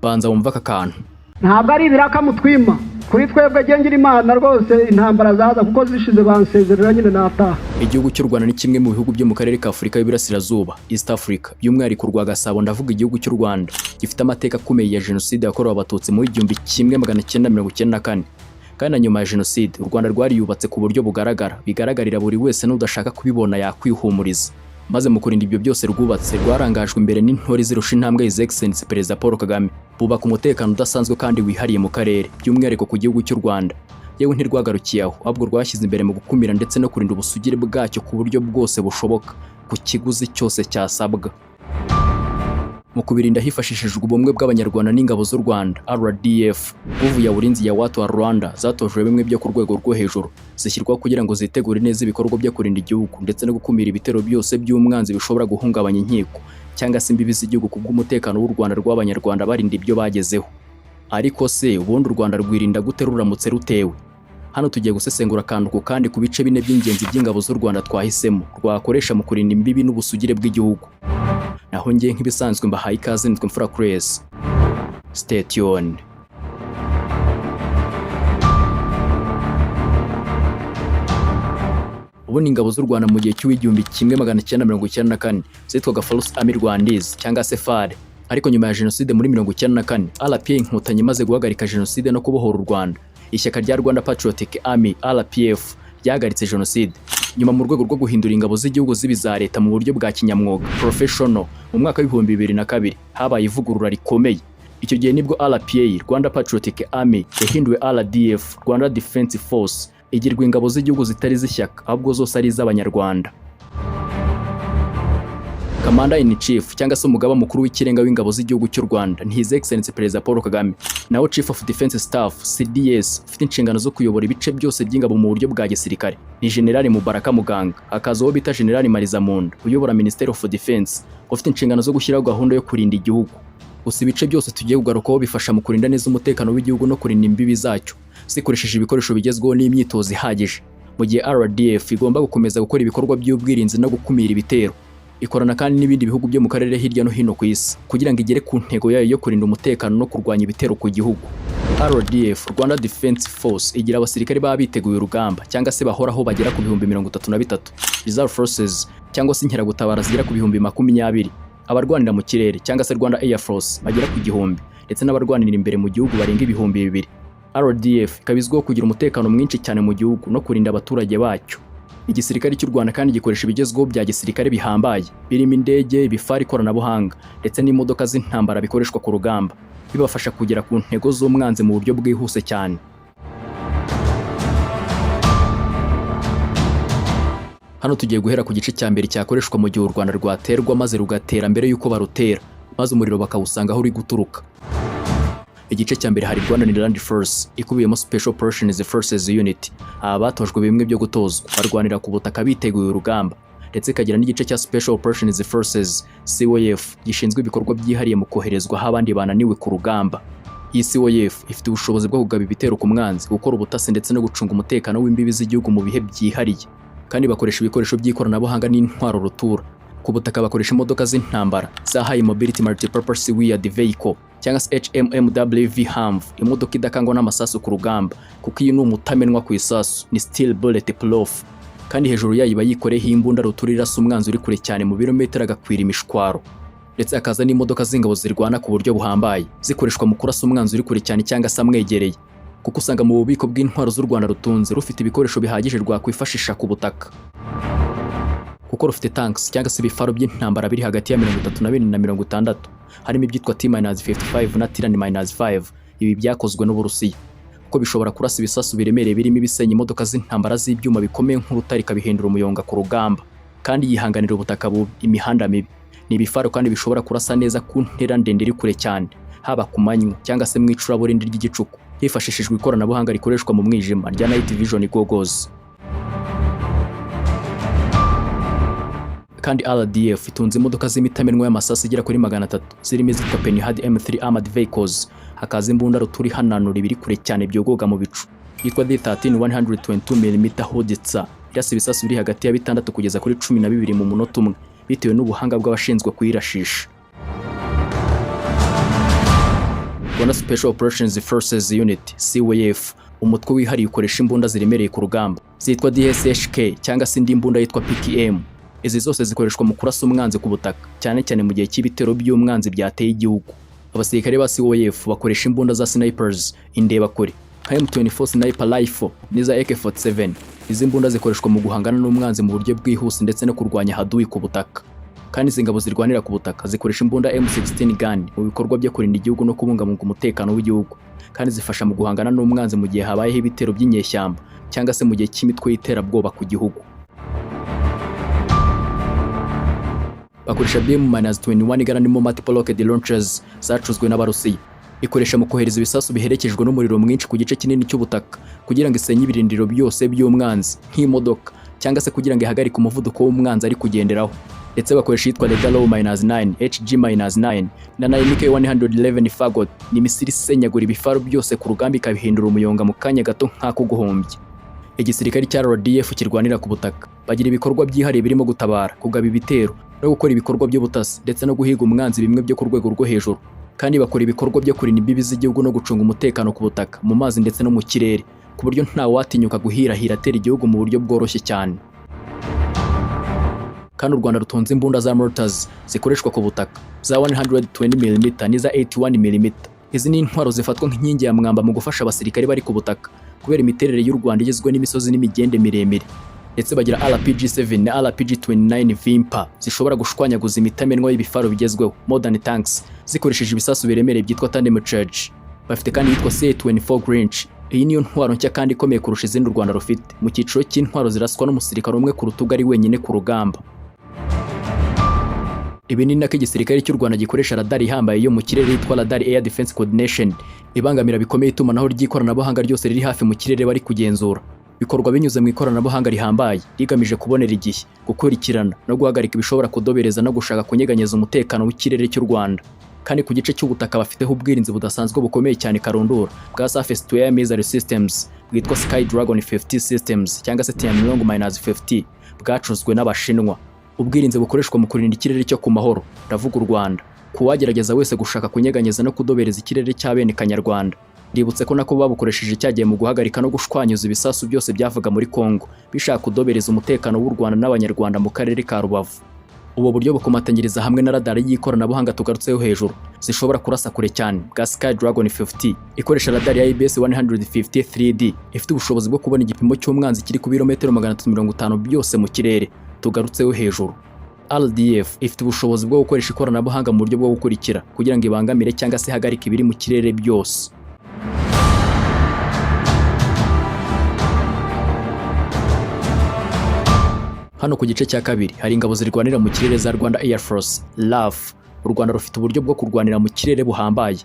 banza wumva aka kantu. Ntabwo ari ibiraka mutwima kuri twebwe gengera Imana rwose intambara zaza kuko zishize bansezerera nyine nataha. Igihugu cy'u Rwanda ni kimwe mu bihugu byo mu karere ka Afurika y'Iburasirazuba, East Africa, by'umwihariko rwa Gasabo. Ndavuga igihugu cy'u Rwanda gifite amateka akomeye ya jenoside yakorewe abatutsi mu 1994. Kandi na nyuma ya jenoside u Rwanda rwari yubatse ku buryo bigaragarira buri wese n'udashaka kubibona yakwihumuriza. Maze mu kurinda ibyo byose rwubatse rwarangajwe imbere n'intore zirusha intambwe His Excellency Perezida Paul Kagame. Bubaka umutekano udasanzwe kandi wihariye mu karere, by'umwihariko ku gihugu cy'u Rwanda. Yewe ntirwagarukiye aho, ahubwo rwashyize imbere mu gukumira ndetse no kurinda ubusugire bwacyo ku buryo bwose bushoboka, ku kiguzi cyose cyasabwa. Mu kubirinda hifashishijwe ubumwe bw'abanyarwanda n'ingabo z'u Rwanda RDF, 𝐕𝐈𝐽𝐬𝐢 Rwanda zatojwe bimwe byo ku rwego rwo hejuru, zishyirwaho kugira ngo zitegure neza ibikorwa byo kurinda igihugu ndetse no gukumira ibitero byose by'umwanzi bishobora guhungabanya inkiko cyangwa se imbibi z'igihugu kubw'umutekano w'u Rwanda rw'abanyarwanda barinda ibyo bagezeho. Ariko se ubundi u Rwanda rwirinda gute ruramutse rutewe? Hano tugiye gusesengura akantu ku kandi ku bice bine by'ingenzi by'ingabo z'u Rwanda twahisemo rwakoresha mu kurinda imbibi n'ubusugire bw'igihugu. Naho ngiye nk'ibisanzwe mbahaye ikaze, nitwa Imfura Chris. Stay tuned. Ubundi ingabo z'u Rwanda mu gihe cy'1994 zitwaga Force Army Rwandese cyangwa se FAR. Ariko nyuma ya jenoside muri 1994 RPA inkotanyi maze guhagarika jenoside no kubohora u Rwanda, ishyaka rya Rwanda Patriotic Army RPF ryahagaritse jenoside. Nyuma mu rwego rwo guhindura ingabo z'igihugu zibiza leta mu buryo bwa kinyamwuga professional, mu mwaka wa 2002 habaye ivugurura rikomeye. Icyo gihe nibwo RPA Rwanda Patriotic Army yahinduwe RDF Rwanda Defense Force, igirwa ingabo z'igihugu zitari z'ishyaka ahubwo zose ari iz'abanyarwanda. Commander in Chief cyangwa se umugaba mukuru w'ikirenga w'ingabo z'igihugu cy'u Rwanda ni His Excellency Perezida Paul Kagame. Naho Chief of Defense Staff CDS ufite inshingano zo kuyobora ibice byose by'ingabo mu buryo bwa gisirikare ni General Mubaraka Muganga, hakazaho bita General Marizamunda uyobora Ministry of Defense ufite inshingano zo gushyiraho gahunda yo kurinda igihugu. Gusa ibice byose tugiye kugarukaho bifasha mu kurinda neza umutekano w'igihugu no kurinda imbibi zacyo zikoresheje ibikoresho bigezweho n'imyitozo ihagije. Mu gihe RDF igomba gukomeza gukora ibikorwa by'ubwirinzi no gukumira ibitero, ikorana kandi n'ibindi bihugu byo mu karere hirya no hino ku isi kugira ngo igere ku ntego yayo yo kurinda umutekano no kurwanya ibitero ku gihugu. RDF Rwanda Defense Force igira abasirikare baba biteguye urugamba cyangwa se bahoraho bagera ku 33,000, Reserve Forces cyangwa se inkeragutabara zigera ku 20,000, abarwanira mu kirere cyangwa se Rwanda Air Force bagera ku 1,000 ndetse n'abarwanira imbere mu gihugu barenga 2,000. RDF ikabizwiho kugira umutekano mwinshi cyane mu gihugu no kurinda abaturage bacyo. Igisirikare cy'u Rwanda kandi gikoresha ibigezweho bya gisirikare bihambaye birimo indege, ibifari, ikoranabuhanga ndetse n'imodoka z'intambara bikoreshwa ku rugamba, bibafasha kugera ku ntego z'umwanzi mu buryo bwihuse cyane. Hano tugiye guhera ku gice cya mbere cyakoreshwa mu gihe u Rwanda rwaterwa maze rugatera mbere yuko barutera, maze umuriro bakawusanga aho uri guturuka. Igice cya mbere hari Rwanda Land Force ikubiyemo Special Operations Forces Unit, aba batojwe bimwe byo gutozwa barwanira ku butaka biteguye urugamba, ndetse ikagira n'igice cya Special Operations Forces COF gishinzwe ibikorwa byihariye mu koherezwa aho abandi bananiwe ku rugamba. Iyi COF ifite ubushobozi bwo kugaba ibitero ku mwanzi, gukora ubutasi ndetse no gucunga umutekano w'imbibi z'igihugu mu bihe byihariye, kandi bakoresha ibikoresho by'ikoranabuhanga n'intwaro rutura. Ku butaka bakoresha imodoka z'intambara za High Mobility Multipurpose Wheeled Vehicle cyangwa se HMMWV, imodoka idakangwa n'amasasu ku rugamba kuko iyi ni umutamenwa ku isasu, ni steel bulletproof, kandi hejuru yayo iba yikoreyeho imbunda rutura irasa umwanzi uri kure cyane mu birometero agakwira imishwaro. Ndetse hakaza n'imodoka z'ingabo zirwana ku buryo buhambaye zikoreshwa mu kurasa umwanzi uri kure cyane cyangwa se amwegereye, kuko usanga mu bubiko bw'intwaro z'u Rwanda rutunze rufite ibikoresho bihagije rwakwifashisha ku butaka, kuko rufite tanks cyangwa se ibifaro by'intambara biri hagati ya 32 na 60, harimo ibyitwa T-55 na T-5. Ibi byakozwe n'Uburusiya kuko bishobora kurasa ibisasu biremereye birimo ibisenya imodoka z'intambara z'ibyuma bikomeye nk'urutare ikabihindura umuyonga ku rugamba, kandi yihanganira ubutaka bubi, imihanda mibi. Ni ibifaro kandi bishobora kurasa neza ku ntera ndende iri kure cyane, haba ku manywa cyangwa se mu icuraburindi ry'igicuku, hifashishijwe ikoranabuhanga rikoreshwa mu mwijima rya Night Vision Goggles. Kandi RDF itunze imodoka z'imitamenwa y'amasasu igera kuri 300 zirimo izitwa Penhad M3 Armored Vehicles, hakaza imbunda ruturi hananura ibiri kure cyane byogoga mu bicu yitwa D13 122mm Howitzer, irasa ibisasu biri hagati ya 6 kugeza kuri 12 mu munota umwe bitewe n'ubuhanga bw'abashinzwe kuyirashisha. Rwanda Special Operations Forces Unit CWF, umutwe wihariye ukoresha imbunda ziremereye ku rugamba zitwa DSHK cyangwa se indi imbunda yitwa PKM. Izi zose zikoreshwa mu kurasa umwanzi ku butaka, cyane cyane mu gihe cy'ibitero by'umwanzi byateye igihugu. Abasirikare ba CWF bakoresha imbunda za snipers, indebakure nka M24 sniper rifle n'iza AK47. Izi mbunda zikoreshwa mu guhangana n'umwanzi mu buryo bwihuse ndetse no kurwanya haduyi ku butaka. Kandi izi ngabo zirwanira ku butaka zikoresha imbunda M16 gun mu bikorwa byo kurinda igihugu no kubungabunga umutekano w'igihugu, kandi zifasha mu guhangana n'umwanzi mu gihe habayeho ibitero by'inyeshyamba cyangwa se mu gihe cy'imitwe y'iterabwoba ku gihugu. Bakoresha BM-21 igananimo multiple rocket launchers zacuzwe n'Abarusiya. Ikoresha mu kohereza ibisasu biherekejwe n'umuriro mwinshi ku gice kinini cy'ubutaka kugira ngo isenye ibirindiro byose by'umwanzi nk'imodoka, cyangwa se kugira ngo ihagarike umuvuduko w'umwanzi ari kugenderaho. Ndetse bakoresha yitwa Legal-9 HG-9 na 9K111 Fagot, ni misiri isenyagura ibifaru byose ku rugamba ikabihindura umuyonga mu kanya gato nk'ako guhombya. Igisirikare cya RDF kirwanira ku butaka bagira ibikorwa byihariye birimo gutabara, kugaba ibitero no gukora ibikorwa by'ubutasi ndetse no guhiga umwanzi bimwe byo ku rwego rwo hejuru. Kandi bakora ibikorwa byo kurinda imbibi z'igihugu no gucunga umutekano ku butaka, mu mazi ndetse no mu kirere, ku buryo nta watinyuka guhirahira atera igihugu mu buryo bworoshye cyane. Kandi u Rwanda rutunze imbunda za mortars zikoreshwa ku butaka za 120mm n'iza 81mm. Izi ni intwaro zifatwa nk'inkingi ya mwamba mu gufasha abasirikare bari ku butaka kubera imiterere y'u Rwanda igizwe n'imisozi n'imigende miremire. Ndetse bagira RPG-7 na RPG-29 Vimpa zishobora gushwanyaguza imitamenwa y'ibifaru bigezweho modern tanks zikoresheje ibisasu biremereye byitwa tandem charge. Bafite kandi yitwa C24 Grinch. Iyi niyo ntwaro nshya kandi ikomeye kurusha izindi u Rwanda rufite mu cyiciro cy'intwaro ziraswa n'umusirikare umwe ku rutugu ari wenyine ku rugamba. Ibi ni nako igisirikare cy'u Rwanda gikoresha radar ihambaye yo mu kirere yitwa Radar Air Defense Coordination, ibangamira bikomeye itumanaho ry'ikoranabuhanga ryose riri hafi mu kirere bari kugenzura. Bikorwa binyuze mu ikoranabuhanga rihambaye rigamije kubonera igihe, gukurikirana no guhagarika ibishobora kudobereza no gushaka kunyeganyeza umutekano w'ikirere cy'u Rwanda. Kandi ku gice cy'ubutaka bafiteho ubwirinzi budasanzwe bukomeye cyane karundura bwa surface to air missile systems bwitwa Sky Dragon 50 systems cyangwa se Tianlong-50 bwacuzwe n'Abashinwa. Ubwirinzi bukoreshwa mu kurinda ikirere cyo ku mahoro, ndavuga u Rwanda, kuwagerageza wese gushaka kunyeganyeza no kudobereza ikirere cy'abene Kanyarwanda. Ndibutse ko nako babukoresheje cyagiye mu guhagarika no gushwanyuza ibisasu byose byavaga muri Kongo bishaka kudobereza umutekano w'u Rwanda n'Abanyarwanda mu karere ka Rubavu. Ubu buryo bukomatanyiriza hamwe na radar y'ikoranabuhanga tugarutseho hejuru zishobora kurasa kure cyane bwa Sky Dragon 50 ikoresha radar ya IBS 150 3D ifite ubushobozi bwo kubona igipimo cy'umwanzi kiri ku birometero 350 byose mu kirere tugarutseho hejuru. RDF ifite ubushobozi bwo gukoresha ikoranabuhanga mu buryo bwo gukurikira kugira ngo ibangamire cyangwa se ihagarike ibiri mu kirere byose. Hano ku gice cya kabiri hari ingabo zirwanira mu kirere za Rwanda Air Force RAF. U Rwanda rufite uburyo bwo kurwanira mu kirere buhambaye.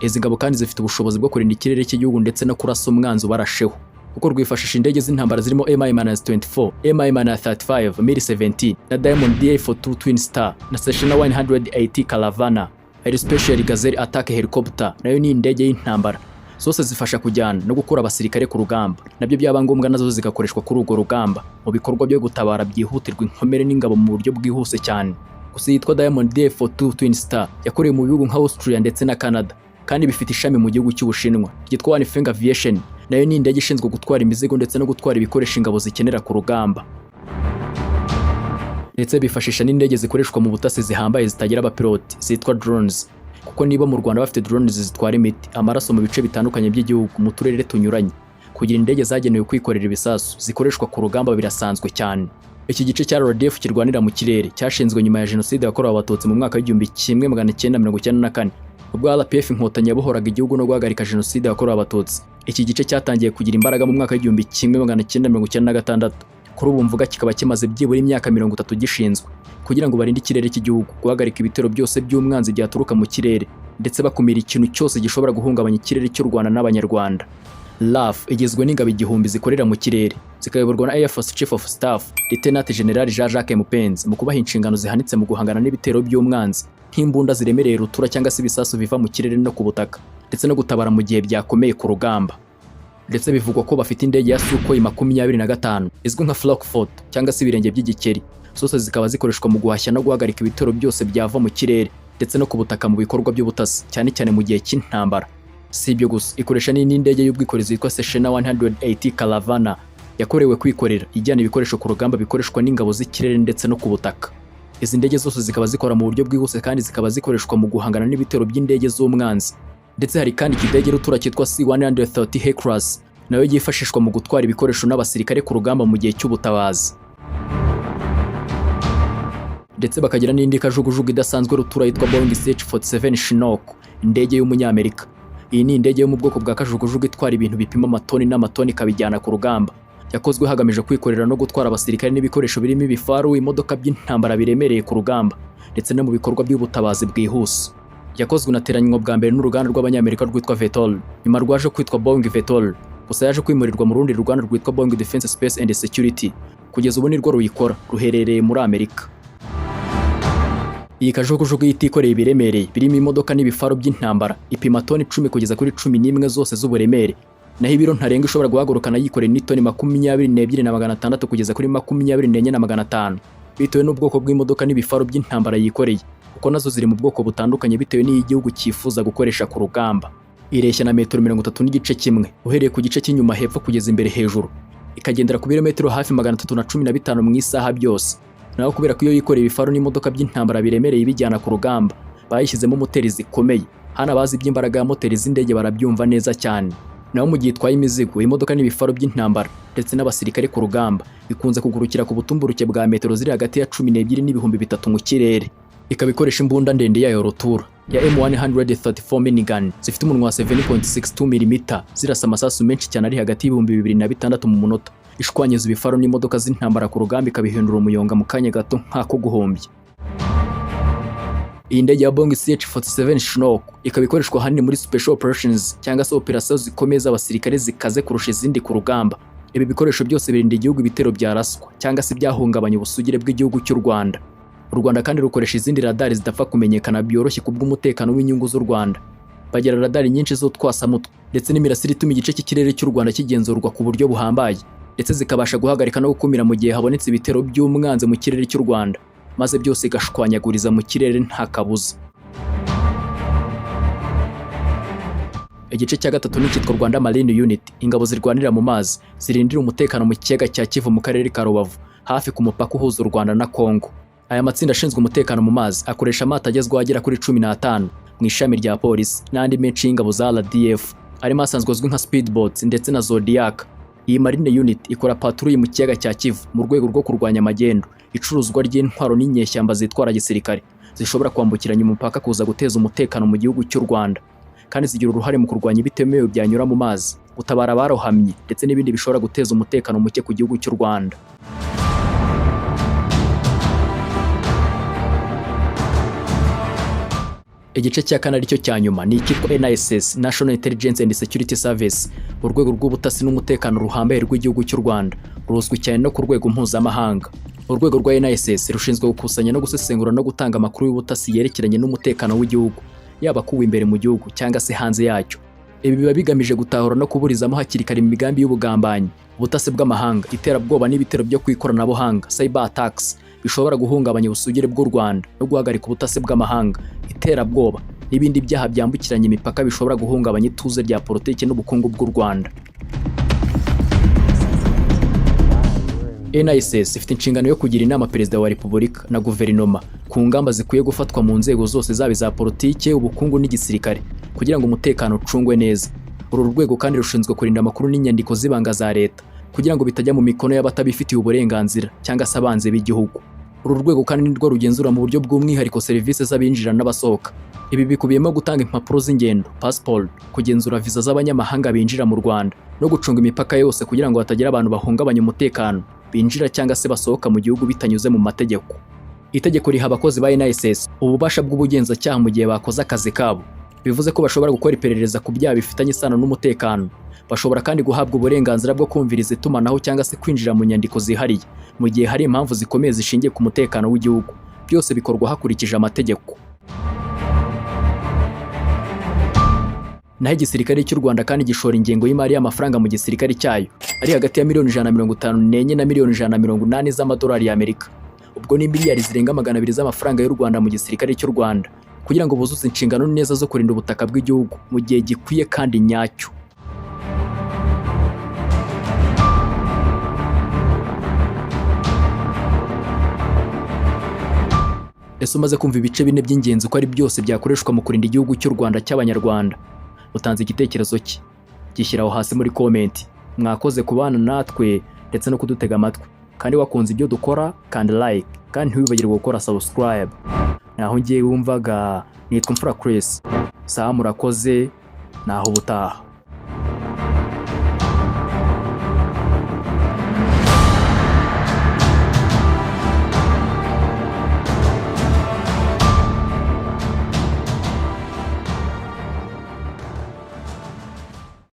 Izi ngabo kandi zifite ubushobozi bwo kurinda ikirere cy'igihugu ndetse no kurasa umwanzi ubarasheho, kuko rwifashisha indege z'intambara zirimo Mi-24, Mi-35, Mi-17 na Diamond DA-42 Twin Star na Cessna 180 Caravana. Air Special Gazelle Attack Helicopter nayo ni indege y'intambara. Zose zifasha kujyana no gukura abasirikare ku rugamba, nabyo byaba ngombwa nazo zigakoreshwa kuri urwo rugamba mu bikorwa byo gutabara byihutirwa inkomere n'ingabo mu buryo bwihuse cyane. Gusa yitwa Diamond DA-42 Twin Star yakorewe mu bihugu nka Austria ndetse na Canada, kandi bifite ishami mu gihugu cy'Ubushinwa ryitwa One Finger Aviation, nayo ni indege ishinzwe gutwara imizigo ndetse no gutwara ibikoresho ingabo zikenera ku rugamba. Ndetse bifashisha n'indege zikoreshwa mu butasi zihambaye zitagira abapiloti zitwa drones, kuko niba mu Rwanda bafite drones zitwara imiti, amaraso mu bice bitandukanye by'igihugu mu turere tunyuranye, kugira indege zagenewe kwikorera ibisasu zikoreshwa ku rugamba birasanzwe cyane. Iki gice cya RDF kirwanira mu kirere cyashinzwe nyuma ya Jenoside yakorewe Abatutsi mu mwaka w'1994 ubwo RPF inkotanyi yabohoraga igihugu no guhagarika Jenoside yakorewe Abatutsi. Iki gice cyatangiye kugira imbaraga mu mwaka w'1996. Kuri ubu mvuga kikaba kimaze byibura imyaka 30 gishinzwe kugira ngo barinde ikirere cy'igihugu, guhagarika ibitero byose by'umwanzi byaturuka mu kirere ndetse bakumira ikintu cyose gishobora guhungabanya ikirere cy'u Rwanda n'Abanyarwanda. RAF igizwe n'ingabo igihumbi zikorera mu kirere, zikayoborwa na Air Force Chief of Staff Lieutenant General J.J. Mupenzi mu kubaha inshingano zihanitse mu guhangana n'ibitero by'umwanzi nk'imbunda ziremereye rutura cyangwa se ibisasu biva mu kirere no ku butaka, ndetse no gutabara mu gihe byakomeye ku rugamba. Ndetse bivugwa ko bafite indege ya Sukhoi 25 izwi nka Frankfurt cyangwa se ibirenge by'igikeri, zose zikaba zikoreshwa mu guhashya no guhagarika ibitero byose byava mu kirere ndetse no ku butaka mu bikorwa by'ubutasi, cyane cyane mu gihe cy'intambara. Si ibyo gusa, ikoresha n'indi ndege y'ubwikorezi yitwa Cessna 180 Caravana yakorewe kwikorera ijyana ibikoresho ku rugamba bikoreshwa n'ingabo z'ikirere ndetse no ku butaka. Izi ndege zose zikaba zikora mu buryo bwihuse kandi zikaba zikoreshwa mu guhangana n'ibitero by'indege z'umwanzi. Ndetse hari kandi ikidege rutura cyitwa C-130 Hercules nayo yifashishwa mu gutwara ibikoresho n'abasirikare ku rugamba mu gihe cy'ubutabazi. Ndetse bakagira n'indi kajugujugu idasanzwe rutura yitwa Boeing CH-47 Chinook, indege y'umunyamerika. Iyi ni indege yo mu bwoko bwa kajugujugu itwara ibintu bipima amatoni n'amatoni ikabijyana ku rugamba. Yakozwe hagamije kwikorera no gutwara abasirikare n'ibikoresho birimo ibifaru, imodoka by'intambara biremereye ku rugamba ndetse no mu bikorwa by'ubutabazi bwihuse. Yakozwe unateranywa bwa mbere n'uruganda rw'abanyamerika rwitwa VTOL, nyuma rwaje kwitwa Boeing VTOL, gusa yaje kwimurirwa mu rundi ruganda rwitwa Boeing Defense Space and Security. Kugeza ubu nirwo ruyikora, ruherereye muri Amerika. Iyi kajugujugu itikoreye ibiremereye birimo imodoka n'ibifaru by'intambara ipima toni 10 kugeza kuri 11 zose z'uburemere, naho ibiro ntarenga ishobora guhagurukana yikoreye n'itoni 22,600 kugeza kuri 24,500 bitewe n'ubwoko bw'imodoka n'ibifaru by'intambara yikoreye, kuko nazo ziri mu bwoko butandukanye bitewe n'igihugu cyifuza gukoresha ku rugamba. Ireshya na metero 30.1 uhereye ku gice cy'inyuma hepfo kugeza imbere hejuru, ikagendera ku birometero hafi 315 mu isaha byose. Naho kubera ko iyo yikoreye ibifaru n'imodoka by'intambara biremereye ibijyana ku rugamba, bayishyizemo moteri zikomeye. Hano abazi iby'imbaraga ya moteri z'indege barabyumva neza cyane. Naho mu gihe itwaye imizigo, imodoka n'ibifaru by'intambara ndetse n'abasirikare ku rugamba bikunze kugurukira ku butumburuke bwa metero ziri hagati ya 12 n'ibihumbi 3 mu kirere. Ikaba ikoresha imbunda ndende yayo rutura ya M134 minigun zifite umunwa wa 7.62 mm zirasa amasasu menshi cyane ari hagati y'ibihumbi 2,600 mu munota, ishwanyiza ibifaru n'imodoka z'intambara ku rugamba ikabihindura umuyonga mu kanya gato nk'ako guhombya. Iyi ndege ya Boeing CH-47 Chinook ikaba ikoreshwa ahanini muri special operations cyangwa se operasiyo zikomeye z'abasirikare zikaze kurusha izindi ku rugamba. Ibi bikoresho byose birinda igihugu ibitero byaraswa cyangwa se byahungabanya ubusugire bw'igihugu cy'u Rwanda. U Rwanda kandi rukoresha izindi radari zidapfa kumenyekana byoroshye kubw'umutekano w'inyungu z'u Rwanda. Bagira radari nyinshi zo twasamutwe ndetse n'imirasire ituma igice cy'ikirere cy'u Rwanda kigenzurwa ku buryo buhambaye, ndetse zikabasha guhagarika no gukumira mu gihe habonetse ibitero by'umwanzi mu kirere cy'u Rwanda, maze byose igashwanyaguriza mu kirere nta kabuza. Igice cya gatatu ni cyitwa Rwanda Marine Unit, ingabo zirwanira mu mazi zirindira umutekano mu kiyaga cya Kivu mu karere ka Rubavu hafi ku mupaka uhuza u Rwanda na Kongo. Aya matsinda ashinzwe umutekano mu mazi akoresha amato agezweho agera kuri 15 mu ishami rya polisi n'andi menshi y'ingabo za RDF, arimo asanzwe azwi nka speedboats ndetse na Zodiac. Iyi Marine Unit ikora patrouille mu kiyaga cya Kivu mu rwego rwo kurwanya amagendo, icuruzwa ry'intwaro n'inyeshyamba zitwara gisirikare zishobora kwambukiranya umupaka kuza guteza umutekano mu gihugu cy'u Rwanda, kandi zigira uruhare mu kurwanya ibitemewe byanyura mu mazi, gutabara abarohamye ndetse n'ibindi bishobora guteza umutekano muke ku gihugu cy'u Rwanda. Igice cya kane aricyo cya nyuma ni icyitwa NISS, National Intelligence and Security Service, urwego rw'ubutasi n'umutekano ruhambaye rw'igihugu cy'u Rwanda, ruzwi cyane no ku rwego mpuzamahanga. Urwego rwa NISS rushinzwe gukusanya no gusesengura no gutanga amakuru y'ubutasi yerekeranye n'umutekano w'igihugu, yaba kuba imbere mu gihugu cyangwa se hanze yacyo. Ibi biba bigamije gutahura no kuburizamo hakiri kare imigambi y'ubugambanyi, ubutasi bw'amahanga, iterabwoba n'ibitero byo kwikoranabuhanga, cyber attacks, bishobora guhungabanya ubusugire bw'u Rwanda no guhagarika ubutasi bw'amahanga, iterabwoba n'ibindi byaha byambukiranya imipaka bishobora guhungabanya ituze rya politiki n'ubukungu bw'u Rwanda. NISS ifite inshingano yo kugira inama Perezida wa Repubulika na Guverinoma ku ngamba zikwiye gufatwa mu nzego zose zaba iza politiki, ubukungu n'igisirikare kugira ngo umutekano ucungwe neza. Uru rwego kandi rushinzwe kurinda amakuru n'inyandiko z'ibanga za leta kugira ngo bitajya mu mikono y'abatabifitiye uburenganzira cyangwa se abanze b'igihugu. Uru rwego kandi nirwo rugenzura mu buryo bw'umwihariko serivisi z'abinjira n'abasohoka. Ibi bikubiyemo gutanga impapuro z'ingendo, passport, kugenzura visa z'abanyamahanga binjira mu Rwanda no gucunga imipaka yose kugira ngo hatagira abantu bahungabanya umutekano binjira cyangwa se basohoka mu gihugu bitanyuze mu mategeko. Itegeko riha abakozi ba NISS ububasha bw'ubugenzacyaha mu gihe bakoze akazi kabo, bivuze ko bashobora gukora iperereza ku byaha bifitanye isano n'umutekano. Bashobora kandi guhabwa uburenganzira bwo kumviriza itumanaho cyangwa se kwinjira mu nyandiko zihariye mu gihe hari impamvu zikomeye zishingiye ku mutekano w'igihugu. Byose bikorwa hakurikije amategeko. Naho igisirikare cy'u Rwanda kandi gishora ingengo y'imari y'amafaranga mu gisirikare cyayo ari hagati ya $154 na $180 z'amadolari y'Amerika. Ubwo ni miliyari zirenga 200 z'amafaranga y'u Rwanda mu gisirikare cy'u Rwanda kugira ngo buzuze inshingano neza zo kurinda ubutaka bw'igihugu mu gihe gikwiye kandi nyacyo. Ese umaze kumva ibice bine by'ingenzi ko ari byose byakoreshwa mu kurinda igihugu cy'u Rwanda cy'Abanyarwanda? Utanze igitekerezo cye, gishyiraho hasi muri comment. Mwakoze kubana natwe ndetse no kudutega amatwi, kandi wakunze ibyo dukora kandi like, kandi ntiwibagirwe gukora subscribe. Naho ngiye wumvaga nitwa Imfura Chris. Murakoze, naho ubutaha.